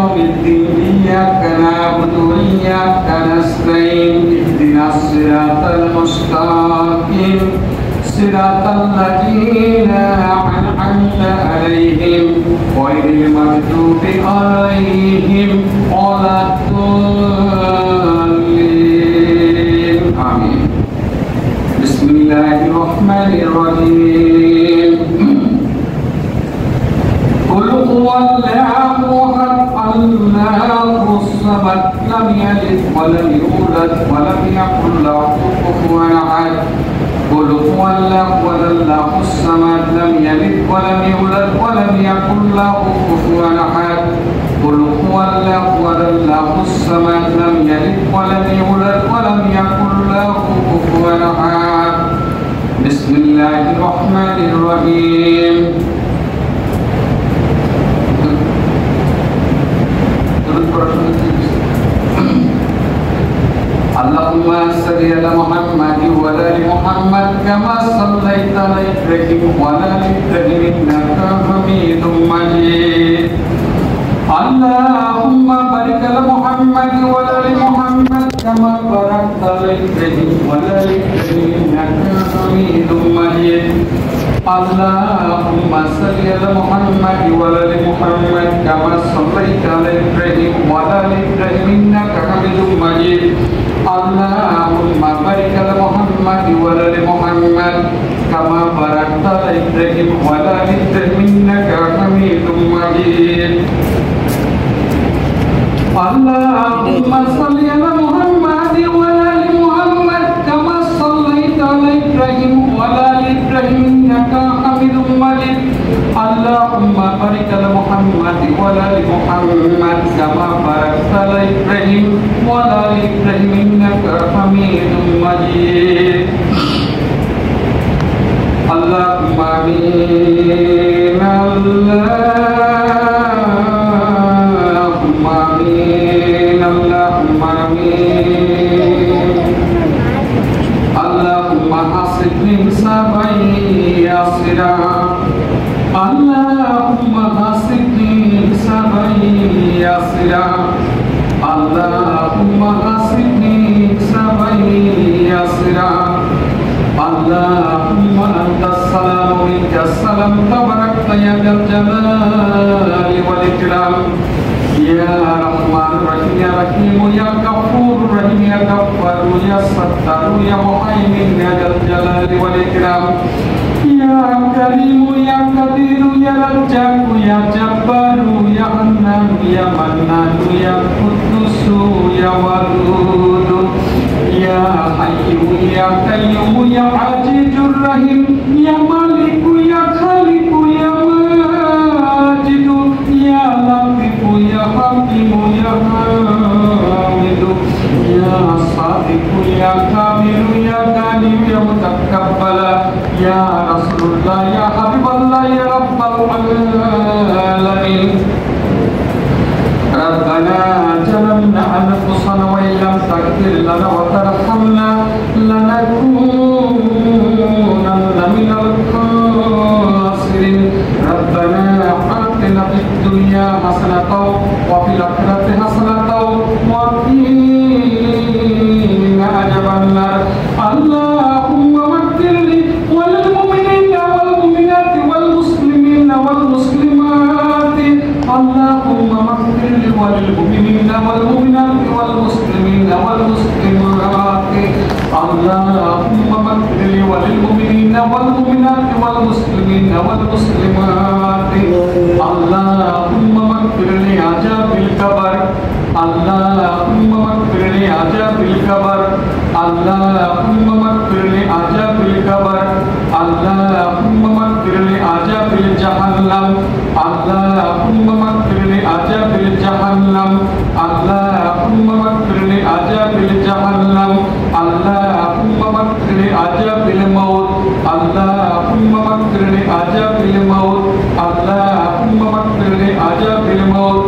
يوم الدين إياك نعبد وإياك نستعين اهدنا الصراط المستقيم صراط الذين أنعمت عليهم غير المغضوب عليهم ولا الضالين آمين. بسم الله الرحمن الرحيم. قل هو الله أحد الله الصمد لم يلد ولم يولد ولم يكن له كفوا أحد. قل هو الله الصمد لم يلد ولم يولد ولم يكن له كفوا أحد. قل هو الله الصمد لم يلد ولم يولد ولم يكن له كفوا أحد. بسم الله الرحمن الرحيم. اللهم صل على محمد وعلى ال محمد كما صليت على ابراهيم وعلى ال ابراهيم انك حميد مجيد. اللهم بارك على محمد وعلى ال محمد كما باركت على ابراهيم وعلى ال ابراهيم انك حميد مجيد. اللهم صل على محمد وعلى ال محمد كما صليت على ابراهيم وعلى ال ابراهيم انك حميد مجيد. اللهم بارك على محمد وعلى ال محمد كما باركت على ابراهيم وعلى ال ابراهيم انك حميد مجيد. اللهم صل على محمد وعلى ال محمد كما صليت على ابراهيم وعلى ال ابراهيم انك حميد مجيد. اللهم بارك على محمد وعلى ال محمد كما باركت على ابراهيم وعلى ال ابراهيم انك حميد مجيد. اللهم امين. اللهم امين. اللهم امين. اللهم حسبني حسابا يسيرا. اللهم حسبني حسابا يسيرا. اللهم حسبني حسابا يسيرا. اللهم انت السلام ومنك السلام تباركت يا ذا الجلال والاكرام. يا رحمن الرحيم يا رحيم يا غفور رحيم يا غفار يا ستار يا مهيمن يا ذا الجلال والاكرام. يا كريم يا قدير يا رزاق يا جبار يا حنان يا منان يا قدوس يا ودود يا حي يا قيوم يا عزيز الرحيم يا مالك يا خالق يا ماجد يا لطيف يا حكيم يا حامد يا صادق يا كامل يا غني يا متكبر يا رسول الله يا حبيب الله يا رب العالمين. ربنا ظلمنا أنفسنا وإن لم تغفر لنا وترحمنا لنكونن من الخاسرين. ربنا آتنا في الدنيا حسنة وفي الآخرة حسنة وقنا عذاب النار. اللهم اغفر لي وللمؤمنين والمؤمنات والمسلمين والمسلمات. اللهم اغفر لي وللمؤمنين والمؤمنات والمسلمين والمسلمات. اللهم اغفر لي وللمؤمنين والمؤمنات والمسلمين والمسلمات. اللهم اغفر لي عذاب القبر. اللهم اغفر لي عذاب القبر. اللهم اغفر لي عذاب القبر. اللهم اغفر لي عذاب جهنم. اللهم اغفر لي عذاب جهنم. اللهم اغفر لي عذاب جهنم. اللهم اغفر لي عذاب الموت. اللهم اغفر لي عذاب الموت. اللهم اغفر لي عذاب الموت.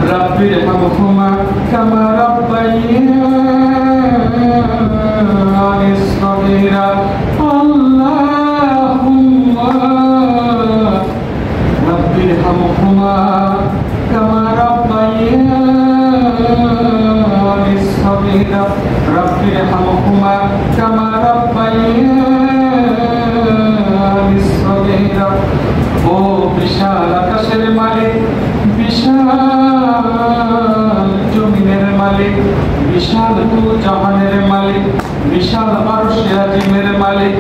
رب ارحمهما كما ربياني صغيرا. اللهم رب ارحمهما ربياني صغيرا رب ارحمهما كما ربياني صغيرا ও বিশাল আকাশের মালিক, বিশাল জমিনের মালিক, বিশাল জাহানের মালিক, বিশাল আরশে আজিমের মালিক,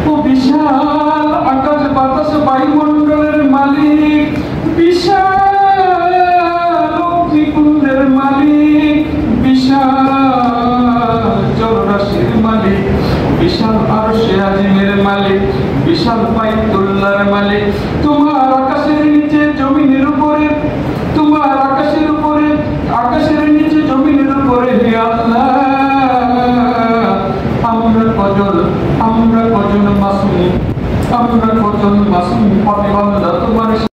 ও বিশাল আকাশ বাতাস বায়ুমণ্ডলের মালিক, বিশাল অগ্নিকুণ্ডের মালিক, বিশাল জলরাশির মালিক, বিশাল আরশে আজিমের মালিক, বিশাল বাইতুল্লাহর মালিক, তোমার আকাশের নিচে জমিনের উপরে, তোমার আকাশের উপরে, আকাশের নিচে জমিনের উপরে, হে আল্লাহ আমরা কজন মাসুম, আমরা কজন মাসুম